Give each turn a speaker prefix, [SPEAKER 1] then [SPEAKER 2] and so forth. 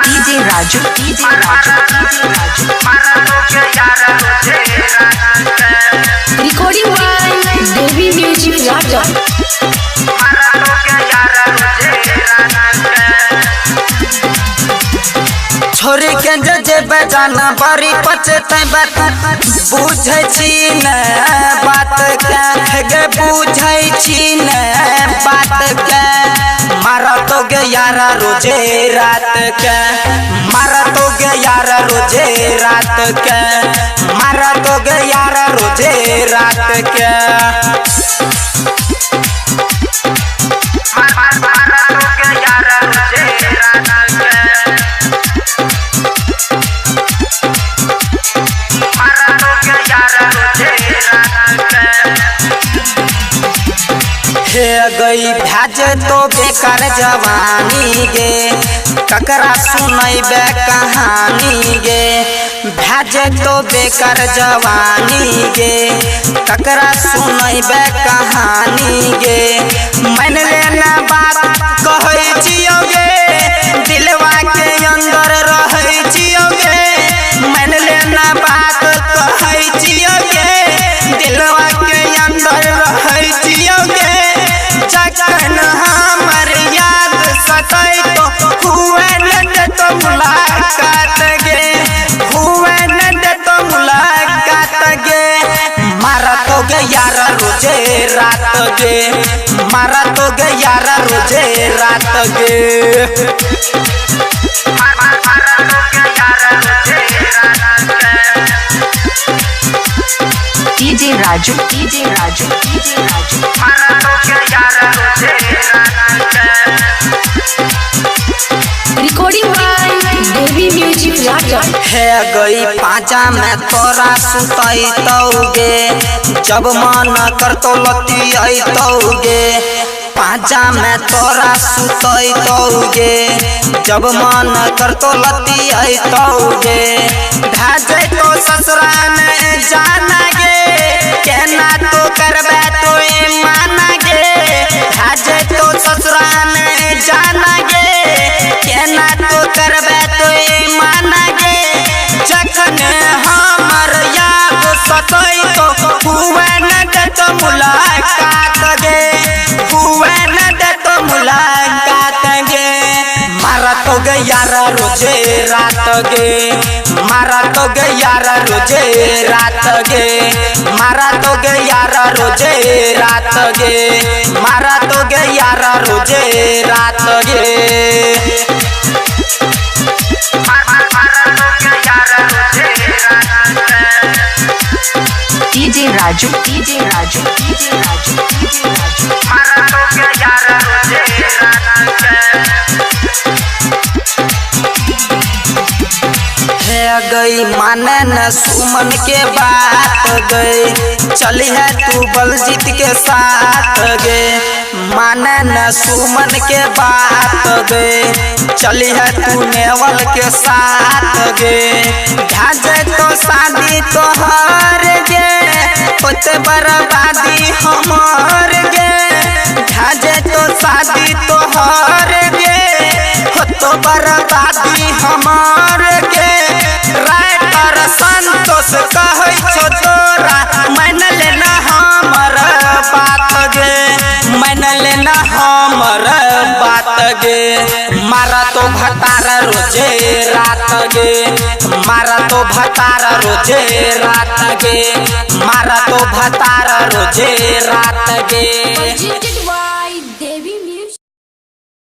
[SPEAKER 1] DJ Raju, DJ Raju, recording by Devi Music Raja.
[SPEAKER 2] छोरी के जे बजाना बड़ी पचते बुझे छी न बात के बुझे छी न बात के मारा तो गे यारा रोजे रात के मारा तो गे यारा रोजे रात के मारा तो गे यारा रोजे रात के गई भज तो बेकार जवानी गे ककरा सुनैबे कहानी गे भज तो बेकार जवानी गे ककरा सुनैबे कहानी गे मन लेना बात कहै छियो गे दिलवा के अंदर रहै छियो गे मन लेना बात कहै छियो गे दिलवा के अंदर रहै छियो गे जखन हमर याद सताई तो हुए न तो मुलाकात गे हुए न तो मुलाकात गे मारा तो गे यारा रोजे रात गे मारा तो गे यारा रोजे रात गे
[SPEAKER 1] DJ Raju, DJ Raju, DJ Raju. Recording by Devi Music Raja.
[SPEAKER 2] है गई पाजा में तोरा सुतई तौगे जब मन कर तो लती आई तौगे पाजा में तोरा सुतई तौगे जब मन कर तो लती आई तौगे भाजे तो ससुरा में जाना गे कहना तो करबे तो माना गे भाजे तो ससुरा में जाना गे कहना तो करबे तो माना गे जखन हमर याद सतई तो हुए न तो मुलाकात गे हुए न तो मुलाकात गे मारा तो गे यारा रोजे रात गे मारा तो गे यारा रोजे रात गे मारा तो गे यारा रोजे रात गे मारा तो गे यारा रोजे रात गे
[SPEAKER 1] DJ Raju, DJ Raju, DJ Raju, DJ Raju.
[SPEAKER 2] है गई माने न सुमन के बात गई चली है तू बलजीत के साथ गे माने न सुमन के बात गई चली है तू नेवल के साथ गे ढाजे तो शादी तोहर गे होते बर्बादी हमार गे ढाजे तो शादी तोहर गे होतो बर्बादी हमार गे राइटर संतोष कहै छो तोरा मन लेना हमर बात गे मन लेना हमर बात गे मारा तो भतार रोजे रात गे मारा तो भतार रोजे रात गे मारा तो भतार रोजे रात गे।